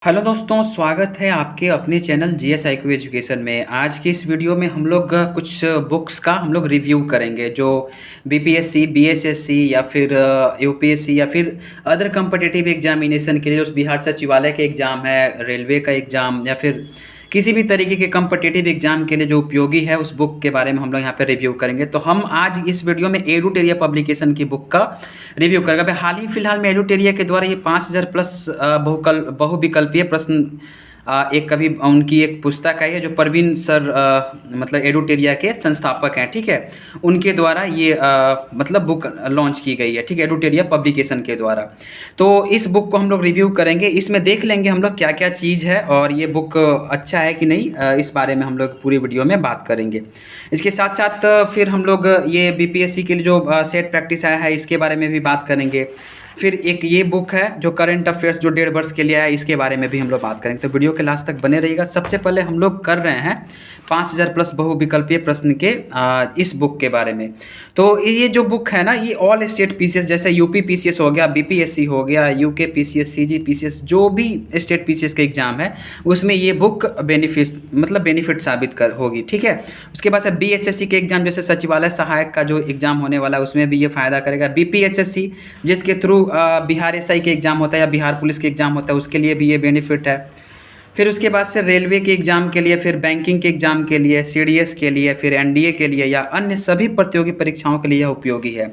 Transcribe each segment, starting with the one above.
Hello दोस्तों, स्वागत है आपके अपने चैनल जीएस IQ एजुकेशन में। आज की इस वीडियो में हम लोग कुछ बुक्स का हम लोग रिव्यू करेंगे जो बीपीएससी, बीएसएससी या फिर यूपीएससी या फिर अदर कम्पिटिटिव एग्जामिनेशन के लिए, जो बिहार सचिवालय के एग्ज़ाम है, रेलवे का एग्ज़ाम या फिर किसी भी तरीके के कम्पिटिटिव एग्जाम के लिए जो उपयोगी है, उस बुक के बारे में हम लोग यहाँ पे रिव्यू करेंगे। तो हम आज इस वीडियो में एडुटेरिया पब्लिकेशन की बुक का रिव्यू करेंगे। अभी हाल ही फिलहाल में एडुटेरिया के द्वारा ये 5000 प्लस बहुविकल्पीय प्रश्न एक कभी उनकी एक पुस्तक आई है जो परवीन सर मतलब एडुटेरिया के संस्थापक हैं, ठीक है। उनके द्वारा ये मतलब बुक लॉन्च की गई है, ठीक है, एडुटेरिया पब्लिकेशन के द्वारा। तो इस बुक को हम लोग रिव्यू करेंगे, इसमें देख लेंगे हम लोग क्या क्या चीज़ है और ये बुक अच्छा है कि नहीं, इस बारे में हम लोग पूरी वीडियो में बात करेंगे। इसके साथ साथ फिर हम लोग ये बीपीएससी के लिए जो सेट प्रैक्टिस आया है, इसके बारे में भी बात करेंगे। फिर एक ये बुक है जो करंट अफेयर्स जो 1.5 वर्ष के लिए है, इसके बारे में भी हम लोग बात करेंगे। तो वीडियो के लास्ट तक बने रहिएगा। सबसे पहले हम लोग कर रहे हैं 5000 प्लस बहुविकल्पीय प्रश्न के इस बुक के बारे में। तो ये जो बुक है ना, ये ऑल स्टेट पीसीएस, जैसे यूपी पीसीएस हो गया, बीपीएससी हो गया, यूके पीसीएस, सीजी पीसीएस, जो भी स्टेट पीसीएस के एग्जाम है उसमें ये बुक बेनिफिट साबित कर होगी, ठीक है। उसके बाद से बीएसएससी के एग्जाम, जैसे सचिवालय सहायक का जो एग्जाम होने वाला है, उसमें भी ये फायदा करेगा। बीपीएसएससी जिसके थ्रू बिहार एसआई के एग्जाम होता है या बिहार पुलिस के एग्जाम होता है, उसके लिए भी ये बेनिफिट है। फिर उसके बाद से रेलवे के एग्ज़ाम के लिए, फिर बैंकिंग के एग्ज़ाम के लिए, सीडीएस के लिए, फिर एनडीए के लिए या अन्य सभी प्रतियोगी परीक्षाओं के लिए यह उपयोगी है।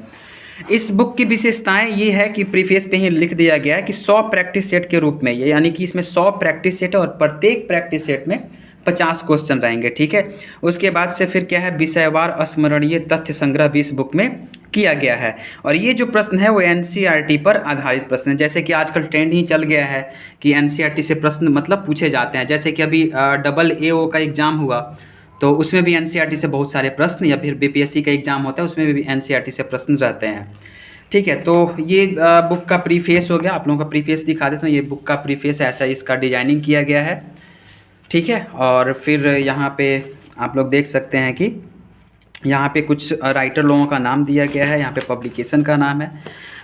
इस बुक की विशेषताएं ये है कि प्रीफेस पे ही लिख दिया गया है कि 100 प्रैक्टिस सेट के रूप में, यानी कि इसमें 100 प्रैक्टिस सेट है और प्रत्येक प्रैक्टिस सेट में 50 क्वेश्चन रहेंगे, ठीक है। उसके बाद से फिर क्या है, विषयवार स्मरणीय तथ्य संग्रह भी इस बुक में किया गया है। और ये जो प्रश्न है वो एनसीईआरटी पर आधारित प्रश्न है। जैसे कि आजकल ट्रेंड ही चल गया है कि एनसीईआरटी से प्रश्न मतलब पूछे जाते हैं। जैसे कि अभी AAO का एग्ज़ाम हुआ तो उसमें भी एनसीईआरटी से बहुत सारे प्रश्न, या फिर बीपीएससी का एग्ज़ाम होता है उसमें भी एनसीईआरटी से प्रश्न रहते हैं, ठीक है। तो ये बुक का प्रीफेस हो गया। आप लोगों का प्रीफेस दिखा देता हूँ। ये बुक का प्रीफेस ऐसा इसका डिजाइनिंग किया गया है, ठीक है। और फिर यहाँ पे आप लोग देख सकते हैं कि यहाँ पे कुछ राइटर लोगों का नाम दिया गया है, यहाँ पे पब्लिकेशन का नाम है।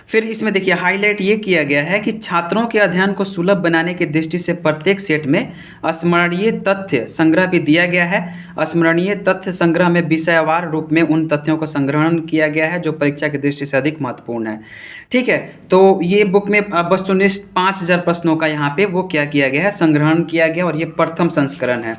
फिर इसमें देखिए हाईलाइट ये किया गया है कि छात्रों के अध्ययन को सुलभ बनाने की दृष्टि से प्रत्येक सेट में स्मरणीय तथ्य संग्रह भी दिया गया है। स्मरणीय तथ्य संग्रह में विषयवार रूप में उन तथ्यों को संग्रहण किया गया है जो परीक्षा की दृष्टि से अधिक महत्वपूर्ण है, ठीक है। तो ये बुक में वस्तुनिष्ठ 5000 प्रश्नों का यहाँ पे वो क्या किया गया है, संग्रहण किया गया, और ये प्रथम संस्करण है,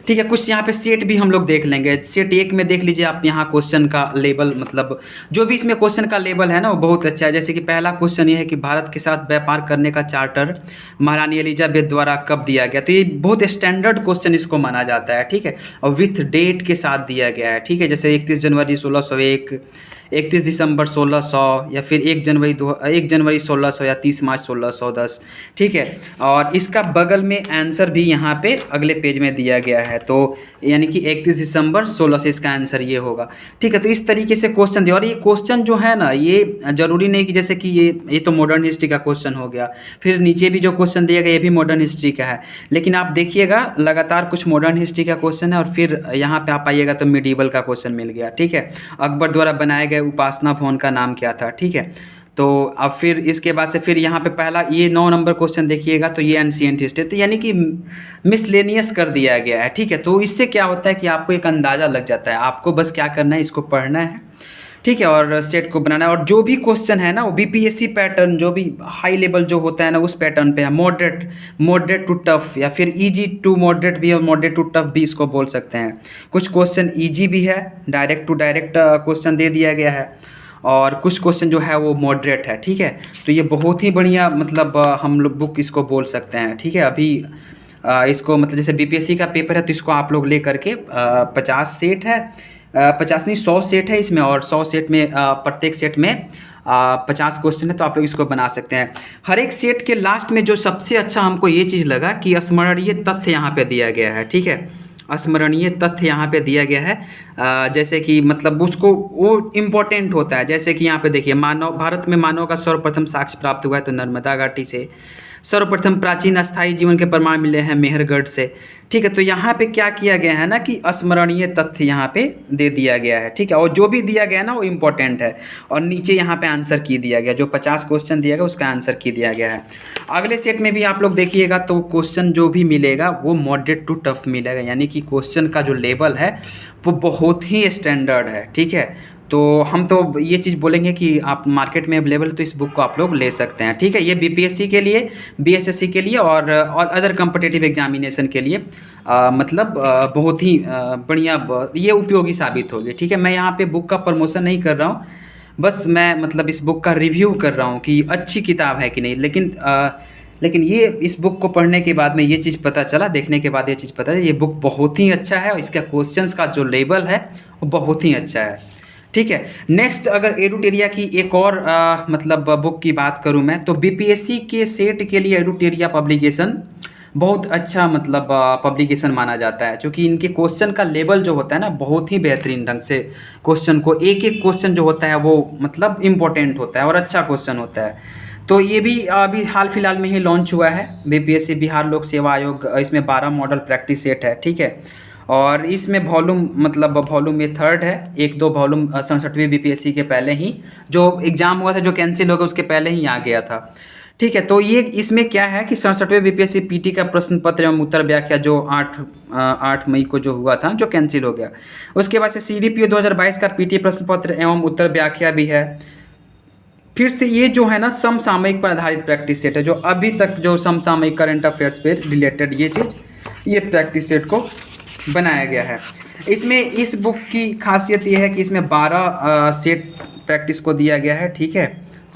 ठीक है। कुछ यहाँ पे सेट भी हम लोग देख लेंगे। सेट 1 में देख लीजिए आप, यहाँ क्वेश्चन का लेवल मतलब जो भी इसमें क्वेश्चन का लेवल है ना वो बहुत अच्छा है। जैसे कि पहला क्वेश्चन ये है कि भारत के साथ व्यापार करने का चार्टर महारानी एलिजाबेथ द्वारा कब दिया गया। तो ये बहुत स्टैंडर्ड क्वेश्चन इसको माना जाता है, ठीक है। और विथ डेट के साथ दिया गया है, ठीक है। जैसे 31 जनवरी 1601, 31 दिसंबर 1600, या फिर 1 जनवरी 1600 या 30 मार्च 1610, ठीक है। और इसका बगल में आंसर भी यहाँ पे अगले पेज में दिया गया है। तो यानी कि 31 दिसंबर 16 से इसका आंसर ये होगा, ठीक है। तो इस तरीके से क्वेश्चन दिया। और ये क्वेश्चन जो है ना, ये ज़रूरी नहीं कि जैसे कि ये तो मॉडर्न हिस्ट्री का क्वेश्चन हो गया, फिर नीचे भी जो क्वेश्चन दिया गया ये भी मॉडर्न हिस्ट्री का है। लेकिन आप देखिएगा लगातार कुछ मॉडर्न हिस्ट्री का क्वेश्चन है और फिर यहाँ पे आप आइएगा तो मिडीवल का क्वेश्चन मिल गया, ठीक है। अकबर द्वारा बनाए गए उपासना भवन का नाम क्या था, ठीक है। तो अब फिर इसके बाद से फिर यहाँ पे पहला ये 9 नंबर क्वेश्चन देखिएगा, तो ये एंशिएंट हिस्ट्री, तो यानी कि मिसलेनियस कर दिया गया है, ठीक है। तो इससे क्या होता है कि आपको एक अंदाज़ा लग जाता है, आपको बस क्या करना है, इसको पढ़ना है, ठीक है, और सेट को बनाना है। और जो भी क्वेश्चन है ना वो बीपीएससी पैटर्न, जो भी हाई लेवल जो होता है ना उस पैटर्न पे है। मॉडरेट टू टफ, या फिर इजी टू मॉडरेट भी, और मॉडरेट टू टफ भी इसको बोल सकते हैं। कुछ क्वेश्चन इजी भी है, डायरेक्ट टू डायरेक्ट क्वेश्चन दे दिया गया है, और कुछ क्वेश्चन जो है वो मॉडरेट है, ठीक है। तो ये बहुत ही बढ़िया मतलब हम लोग बुक इसको बोल सकते हैं, ठीक है। अभी इसको मतलब जैसे बीपीएससी का पेपर है तो इसको आप लोग ले करके 50 सेट है, 50 नहीं 100 सेट है इसमें, और 100 सेट में प्रत्येक सेट में 50 क्वेश्चन है, तो आप लोग इसको बना सकते हैं। हर एक सेट के लास्ट में जो सबसे अच्छा हमको ये चीज़ लगा कि स्मरणीय तथ्य यहाँ पे दिया गया है, ठीक है। स्मरणीय तथ्य यहाँ पे दिया गया है, जैसे कि मतलब उसको वो इम्पोर्टेंट होता है। जैसे कि यहाँ पे देखिए, भारत में मानव का सर्वप्रथम साक्ष्य प्राप्त हुआ है तो नर्मदा घाटी से। सर्वप्रथम प्राचीन अस्थायी जीवन के प्रमाण मिले हैं मेहरगढ़ से। ठीक है, तो यहाँ पे क्या किया गया है ना कि अस्मरणीय तथ्य यहाँ पे दे दिया गया है। ठीक है, और जो भी दिया गया है ना वो इम्पोर्टेंट है, और नीचे यहाँ पे आंसर की दिया गया, जो 50 क्वेश्चन दिया गया उसका आंसर की दिया गया है। अगले सेट में भी आप लोग देखिएगा तो क्वेश्चन जो भी मिलेगा वो मॉडरेट टू टफ मिलेगा, यानी कि क्वेश्चन का जो लेवल है वो बहुत ही स्टैंडर्ड है। ठीक है, तो हम तो ये चीज़ बोलेंगे कि आप मार्केट में अवेलेबल तो इस बुक को आप लोग ले सकते हैं। ठीक है, ये बीपीएससी के लिए, बीएसएससी के लिए और अदर कम्पिटिटिव एग्जामिनेशन के लिए मतलब बहुत ही बढ़िया ये उपयोगी साबित होगी। ठीक है, मैं यहाँ पे बुक का प्रमोशन नहीं कर रहा हूँ, बस मैं मतलब इस बुक का रिव्यू कर रहा हूँ कि अच्छी किताब है कि नहीं। लेकिन ये इस बुक को पढ़ने के बाद में ये चीज़ पता चला, देखने के बाद ये चीज़ पता चला, ये बुक बहुत ही अच्छा है और इसका क्वेश्चंस का जो लेवल है वो बहुत ही अच्छा है। ठीक है, नेक्स्ट अगर एडुटेरिया की एक और मतलब बुक की बात करूं मैं, तो बीपीएससी के सेट के लिए एडुटेरिया पब्लिकेशन बहुत अच्छा मतलब पब्लिकेशन माना जाता है, क्योंकि इनके क्वेश्चन का लेवल जो होता है ना बहुत ही बेहतरीन ढंग से क्वेश्चन को, एक एक क्वेश्चन जो होता है वो मतलब इम्पोर्टेंट होता है और अच्छा क्वेश्चन होता है। तो ये भी अभी हाल फिलहाल में ही लॉन्च हुआ है, बीपीएससी बिहार लोक सेवा आयोग, इसमें 12 मॉडल प्रैक्टिस सेट है। ठीक है, और इसमें वॉल्यूम मतलब वॉल्यूम ये थर्ड है, 1-2 वॉल्यूम 67वीं बीपीएससी के पहले ही जो एग्ज़ाम हुआ था जो कैंसिल हो गया उसके पहले ही आ गया था। ठीक है, तो ये इसमें क्या है कि 67वें बीपीएससी पीटी का प्रश्न पत्र एवं उत्तर व्याख्या जो 8 मई को जो हुआ था जो कैंसिल हो गया, उसके बाद से सीडीपीओ 2022 का पीटी प्रश्न पत्र एवं उत्तर व्याख्या भी है। फिर से ये जो है ना समसामयिक पर आधारित प्रैक्टिस सेट है, जो अभी तक जो समसामयिक करंट अफेयर्स पे रिलेटेड ये चीज़, ये प्रैक्टिस सेट को बनाया गया है। इसमें इस बुक की खासियत ये है कि इसमें 12 सेट प्रैक्टिस को दिया गया है। ठीक है,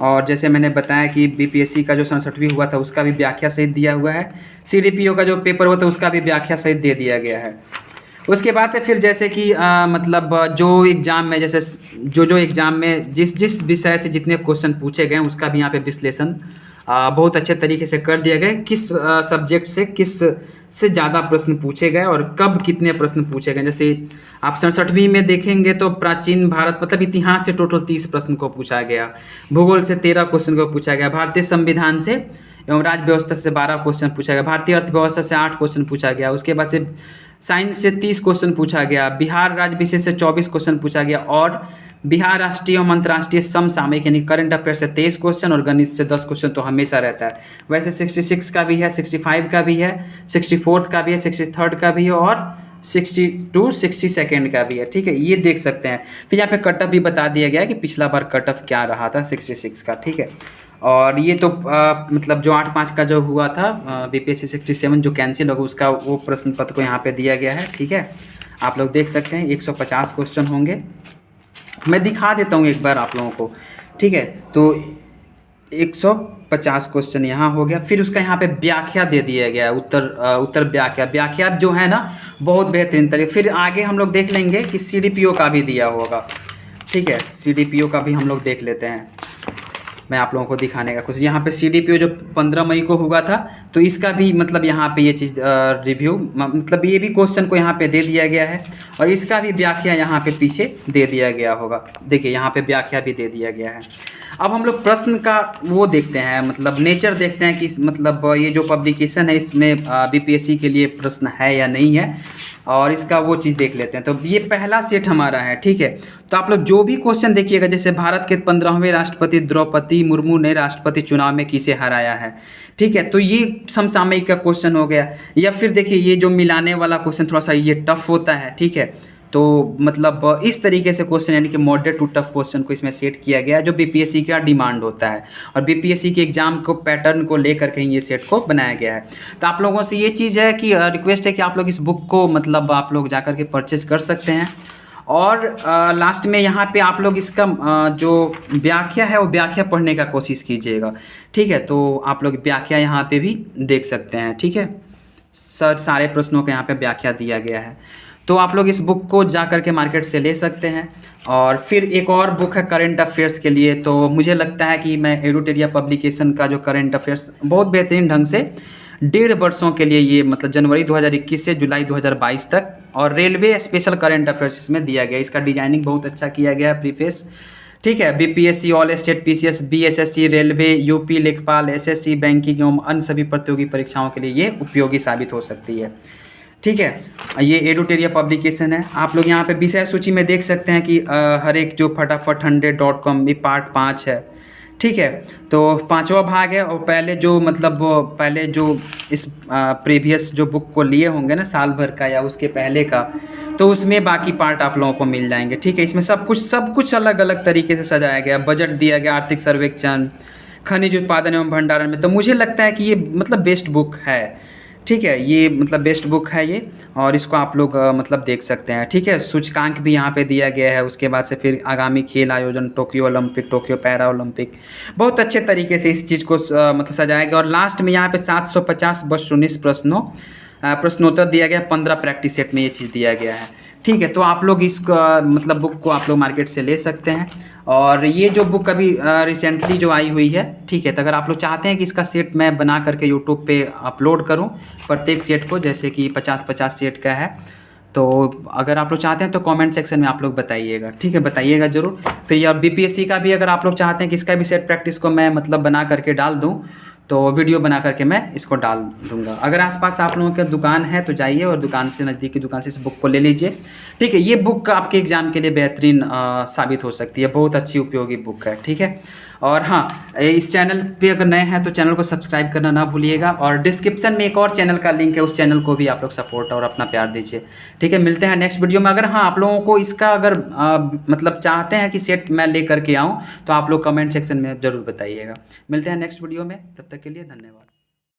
और जैसे मैंने बताया कि बीपीएससी का जो 67वीं हुआ था उसका भी व्याख्या सहित दिया हुआ है, सीडीपीओ का जो पेपर हुआ था उसका भी व्याख्या सहित दे दिया गया है। उसके बाद से फिर जैसे कि मतलब जो एग्ज़ाम में जैसे जो एग्ज़ाम में जिस विषय से जितने क्वेश्चन पूछे गए उसका भी यहाँ पे विश्लेषण बहुत अच्छे तरीके से कर दिया गया, किस सब्जेक्ट से किस से ज़्यादा प्रश्न पूछे गए और कब कितने प्रश्न पूछे गए। जैसे आप 67वीं में देखेंगे तो प्राचीन भारत मतलब इतिहास से टोटल 30 प्रश्न को पूछा गया, भूगोल से 13 क्वेश्चन को पूछा गया, भारतीय संविधान से एवं राज्य व्यवस्था से 12 क्वेश्चन पूछा गया, भारतीय अर्थव्यवस्था से 8 क्वेश्चन पूछा गया, उसके बाद से साइंस से 30 क्वेश्चन पूछा गया, बिहार राज्य विशेष से 24 क्वेश्चन पूछा गया, और बिहार राष्ट्रीय एवं अंतर्राष्ट्रीय समसामयिक यानी करंट अफेयर से 23 क्वेश्चन और गणित से 10 क्वेश्चन तो हमेशा रहता है। वैसे 66 का भी है, 65 का भी है, 64 का भी है, 63 का भी है और 62 62 का भी है। ठीक है, ये देख सकते हैं। फिर यहाँ पे कट ऑफ भी बता दिया गया है कि पिछला बार कट ऑफ क्या रहा था 66 का। ठीक है, और ये तो मतलब जो 8/5 का जो हुआ था बीपीएससी 67 जो कैंसिल होगा उसका वो प्रश्न पत्र को यहाँ पे दिया गया है। ठीक है, आप लोग देख सकते हैं 150 क्वेश्चन होंगे, मैं दिखा देता हूँ एक बार आप लोगों को। ठीक है, तो 150 क्वेश्चन यहाँ हो गया। फिर उसका यहाँ पे व्याख्या दे दिया गया, उत्तर व्याख्या जो है ना बहुत बेहतरीन तरीके। फिर आगे हम लोग देख लेंगे कि सीडीपीओ का भी दिया होगा। ठीक है, सीडीपीओ का भी हम लोग देख लेते हैं, मैं आप लोगों को दिखाने का कुछ। यहाँ पे सीडीपीओ जो 15 मई को हुआ था तो इसका भी मतलब यहाँ पे ये चीज़ रिव्यू मतलब ये भी क्वेश्चन को यहाँ पे दे दिया गया है और इसका भी व्याख्या यहाँ पे पीछे दे दिया गया होगा। देखिए यहाँ पे व्याख्या भी दे दिया गया है। अब हम लोग प्रश्न का वो देखते हैं, मतलब नेचर देखते हैं कि मतलब ये जो पब्लिकेशन है इसमें बीपीएससी के लिए प्रश्न है या नहीं है, और इसका वो चीज़ देख लेते हैं। तो ये पहला सेट हमारा है। ठीक है, तो आप लोग जो भी क्वेश्चन देखिएगा, जैसे भारत के 15वें राष्ट्रपति द्रौपदी मुर्मू ने राष्ट्रपति चुनाव में किसे हराया है। ठीक है, तो ये समसामयिक का क्वेश्चन हो गया। या फिर देखिए ये जो मिलाने वाला क्वेश्चन थोड़ा सा ये टफ होता है। ठीक है, तो मतलब इस तरीके से क्वेश्चन यानी कि मॉडरेट टू टफ क्वेश्चन को इसमें सेट किया गया है जो बीपीएससी का डिमांड होता है, और बीपीएससी के एग्जाम को पैटर्न को लेकर के ये सेट को बनाया गया है। तो आप लोगों से ये चीज़ है कि रिक्वेस्ट है कि आप लोग इस बुक को मतलब आप लोग जाकर के परचेज कर सकते हैं। और लास्ट में यहाँ पे आप लोग इसका जो व्याख्या है वो व्याख्या पढ़ने का कोशिश कीजिएगा। ठीक है, तो आप लोग व्याख्या यहाँ पे भी देख सकते हैं। ठीक है, सारे प्रश्नों का यहाँ पे व्याख्या दिया गया है, तो आप लोग इस बुक को जा कर के मार्केट से ले सकते हैं। और फिर एक और बुक है करंट अफेयर्स के लिए, तो मुझे लगता है कि मैं एडुटेरिया पब्लिकेशन का जो करंट अफेयर्स बहुत बेहतरीन ढंग से 1.5 वर्षों के लिए ये मतलब जनवरी 2021 से जुलाई 2022 तक, और रेलवे स्पेशल करंट अफेयर्स इसमें दिया गया। इसका डिजाइनिंग बहुत अच्छा किया गया है, प्रीफेस ठीक है। BPSC, all state PCS, BSSC, railway, UP लेखपाल, एसएससी, बैंकिंग एवं अन्य सभी प्रतियोगी परीक्षाओं के लिए ये उपयोगी साबित हो सकती है। ठीक है, ये एडुटेरिया पब्लिकेशन है। आप लोग यहाँ पे विषय सूची में देख सकते हैं कि हर एक जो फटाफट 100.com ये पार्ट 5 है। ठीक है, तो 5वां भाग है। और पहले जो मतलब पहले जो इस प्रीवियस जो बुक को लिए होंगे ना साल भर का या उसके पहले का, तो उसमें बाकी पार्ट आप लोगों को मिल जाएंगे। ठीक है, इसमें सब कुछ अलग अलग तरीके से सजाया गया, बजट दिया गया, आर्थिक सर्वेक्षण, खनिज उत्पादन एवं भंडारण में। तो मुझे लगता है कि ये मतलब बेस्ट बुक है। ठीक है, ये मतलब बेस्ट बुक है ये, और इसको आप लोग मतलब देख सकते हैं। ठीक है, सूचकांक भी यहाँ पे दिया गया है। उसके बाद से फिर आगामी खेल आयोजन, Tokyo Olympic, Tokyo para Olympic, बहुत अच्छे तरीके से इस चीज़ को मतलब सजाया गया। और लास्ट में यहाँ पे 750 वर्ष 19 प्रश्नोत्तर दिया गया, 15 प्रैक्टिस सेट में ये चीज़ दिया गया है। ठीक है, तो आप लोग इस मतलब बुक को आप लोग मार्केट से ले सकते हैं। और ये जो बुक अभी रिसेंटली जो आई हुई है, ठीक है, तो अगर आप लोग चाहते हैं कि इसका सेट मैं बना करके यूट्यूब पे अपलोड करूं प्रत्येक सेट को, जैसे कि 50-50 सेट का है, तो अगर आप लोग चाहते हैं तो कमेंट सेक्शन में आप लोग बताइएगा। ठीक है, बताइएगा ज़रूर। फिर यार बीपीएससी का भी अगर आप लोग चाहते हैं कि इसका भी सेट प्रैक्टिस को मैं मतलब बना करके डाल दूँ, तो वीडियो बना करके मैं इसको डाल दूंगा। अगर आसपास आप लोगों का दुकान है तो जाइए और दुकान से, नज़दीकी दुकान से इस बुक को ले लीजिए। ठीक है, ये बुक आपके एग्ज़ाम के लिए बेहतरीन साबित हो सकती है, बहुत अच्छी उपयोगी बुक है। ठीक है, और हाँ, इस चैनल पे अगर नए हैं तो चैनल को सब्सक्राइब करना ना भूलिएगा। और डिस्क्रिप्शन में एक और चैनल का लिंक है, उस चैनल को भी आप लोग सपोर्ट और अपना प्यार दीजिए। ठीक है, मिलते हैं नेक्स्ट वीडियो में। अगर हाँ आप लोगों को इसका अगर मतलब चाहते हैं कि सेट मैं ले करके आऊँ, तो आप लोग कमेंट सेक्शन में ज़रूर बताइएगा। मिलते हैं नेक्स्ट वीडियो में, तब तक के लिए धन्यवाद।